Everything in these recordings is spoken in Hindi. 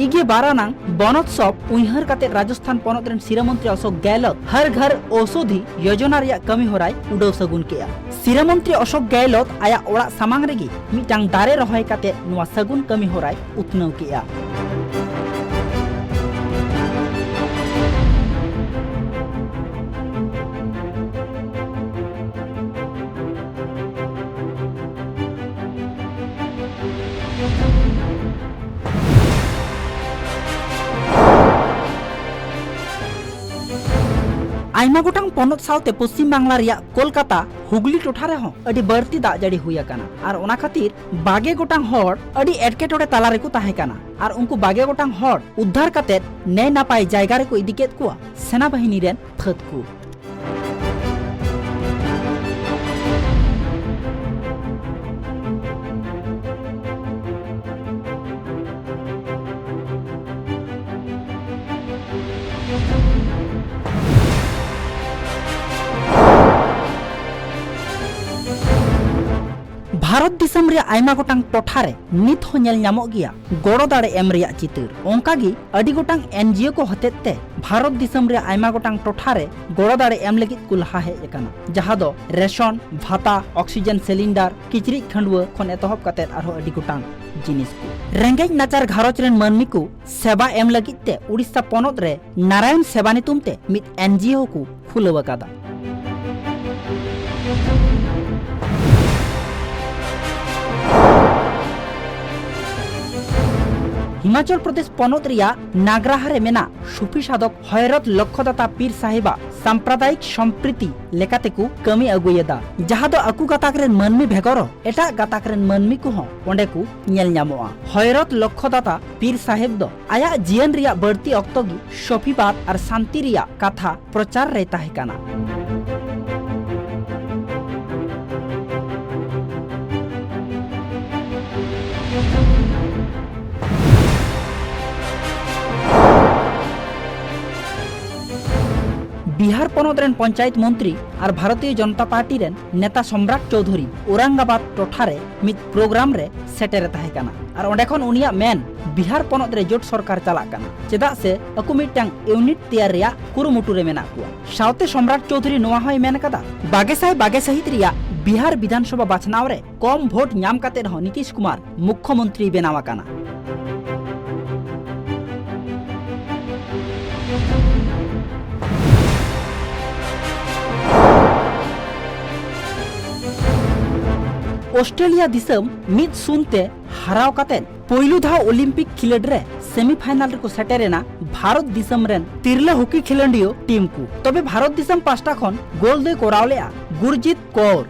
इगे बारानांग बनोत्सव उइहर काते राजस्थान पोनोत रेन सिरा मंत्री अशोक गहलोत हर घर औषधि योजना रिया कमी होराय उडौ सगुन केया। सिरा मंत्री अशोक गहलोत आया ओड़ा सामांग रेगी मिटांग दारे रहाय काते नुवा सगुन कमी होराय उतनौ केया। आइमा गोटांग पोनोत सावते पश्चिम बांगला रिया कोलकाता हुगली टोठा रे अडी बर्ती दाग जाड़ी हुई आकाना आर ओना खातिर बागे गोटांग होड़ अडी एटकेटोड़े ताला रेको ताहे काना आर उनको बागे गोटांग होड़ उद्धार काते नै नापाय जायगा रेको इदी केद कुआ सेना बाहिनी रेन फाद को। भारत दिसम रे आइमा गोटांग टोठारे नित हो नेल नामोग गिया गोड़ो दाड़े एम रिया चितर ओंकागी अडी गोटांग एनजीओ को हतेते भारत दिसम रे आइमा गोटांग टोठारे गोड़ो दाड़े एम लगित को लहा हेज एकाना जहां दो रेशन भाता ऑक्सीजन सिलिंडर किचरी खंडुआ खन एतहब काते आरो अडी गोटांग जिनिस को रेंगेज नाचार घारोच रेन मानमी को सेवा एम लगित ते उड़ीसा पोनोत रे नारायण सेवा नितुम ते मित एनजीओ को खुलव कादा। हिमाचल प्रदेश पोनोत रिया नागराहारे मेना सुफी साधक हयरत लक्ष्यदाता पीर साहिबा सांप्रदायिक सम्प्रीति लेकाते को कमी अगुयेदा जहां दो अकु गाताक रेन मानमी भेगरो एटा गाताक रेन मानमी को हो ओंडे को नेल न्यामोआ। हयरत लक्ष्यदाता पीर साहेब दो आया जीवन रिया बर्ती अक्तोगी शफीबाद और शांति रिया कथा प्रचार रे ताहे काना। बिहार पोनोत रेन पंचायत मंत्री और भारतीय जनता पार्टी रेन नेता सम्राट चौधरी औरंगाबाद टोठारे मित प्रोग्राम रे सेटेरे ताहे काना और ओंडे खन उनिया मेन बिहार पोनोत रे जोट सरकार चलाक काना चेदा से अकु मिटटांग यूनिट तैयार रिया कुरुमुटु रे मेना कुआ। सावते सम्राट चौधरी नोआ होय मेन कदा बागे सहित रिया बिहार विधानसभा बाछनाव रे कम भोट नाम काते रह नीतीश कुमार मुख्यमंत्री बेनावा काना। ऑस्ट्रेलिया दिसम मित सुनते हराव काते पहिलु धाव ओलंपिक खिलड रे सेमीफाइनल रे को सेटेरेना भारत दिसम रेन तिरला हॉकी खिलंडियो टीम को तबे भारत दिसम पास्टा खन गोल दे कोरावलेआ गुरजीत कौर।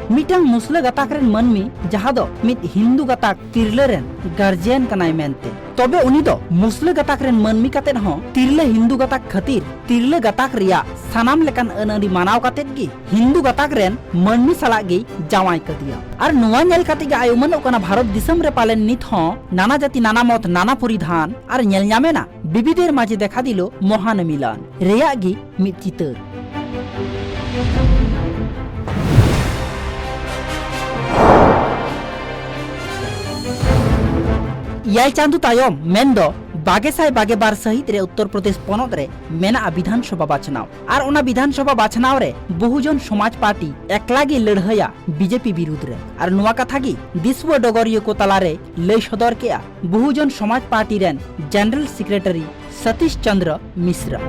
मिटांग मुस्लिम गाताक रेन मानमी जहां दो मित हिंदू गाताक तिरले रेन गार्जियन कनाय मेनते तबे उनी दो मुस्लिम गाताक रेन मानमी काते हो तिरले हिंदू गाताक खातिर तिरले गाताक रिया सानाम लेकान अनअरी मानाव काते गी हिंदू गाताक रेन मानमी साला गी जावाय कदिया और नुवा नेल काते गे आयुमन ओकना भारत दिसम रे पालेन नित हो नाना जाति नाना मत नाना परिधान और नेल न्यामेना बिबिदेर माझे देखा दिलो महान मिलन रेया गी मित चितर। याय चांदू तायम मेंदो बागेसाय बागेबार सहित रे उत्तर प्रदेश पोनोत रे मेना विधानसभा बाछनाव और ओना विधानसभा बाछनाव रे बहुजन समाज पार्टी एकलागी लड़हया बीजेपी विरुद्ध रे और नुवा कथा गी विश्व डगरियो को तलारे लय सदर केया बहुजन समाज पार्टी रेन जनरल सेक्रेटरी सतीश चंद्र मिश्रा।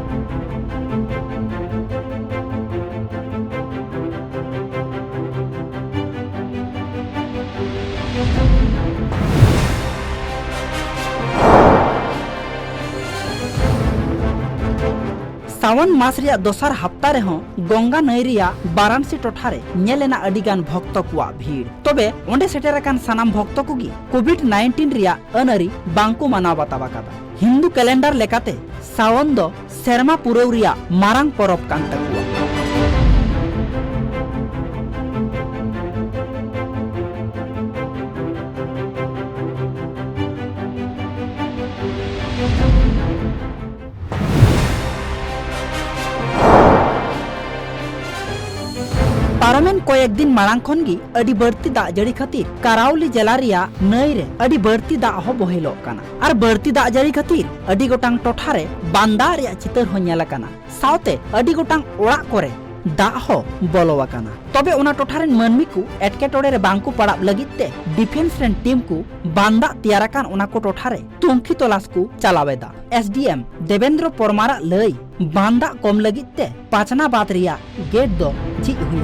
सावन मास रिया दोसर हफ्ता रे गंगा नई रिया वाराणसी टोठारे नेलेना अडिगान भक्त कुआ भीड़ तबे ओंडे सेटेराकान सानाम भक्त कुगी कोविड-19 रिया अनरी बांको मानाव बतावा कादा हिंदू कैलेंडर लेकाते सावन दो सेरमा पुरव रिया मारांग परब कान तकुआ। पारमेन कयेक दिन मांग खन गी अडी बढ़ती दाग जड़ी खातिर करावली जिला रिया नई रे अडी बढ़ती दाग हो बहेलोग काना और बढ़ती दाग जड़ी खातिर अडी गोटांग टोठा रे बांदा रिया चितर हो नेला काना सावते अडी गोटांग ओड़ा करे दाग हो बोलोवा काना। तबे उना टोठा रेन मानमी को एटकेटोड़े रे बांग को पड़ाब लगित ते डिफेंस रेन टीम को बांदा तैयाराकान उना को टोठा रे तुंखी तलाश को चलावेदा। एसडीएम देवेंद्र परमारा लई बांदा कम लगित ते पाचना बात रिया गेट दो झिज हुई।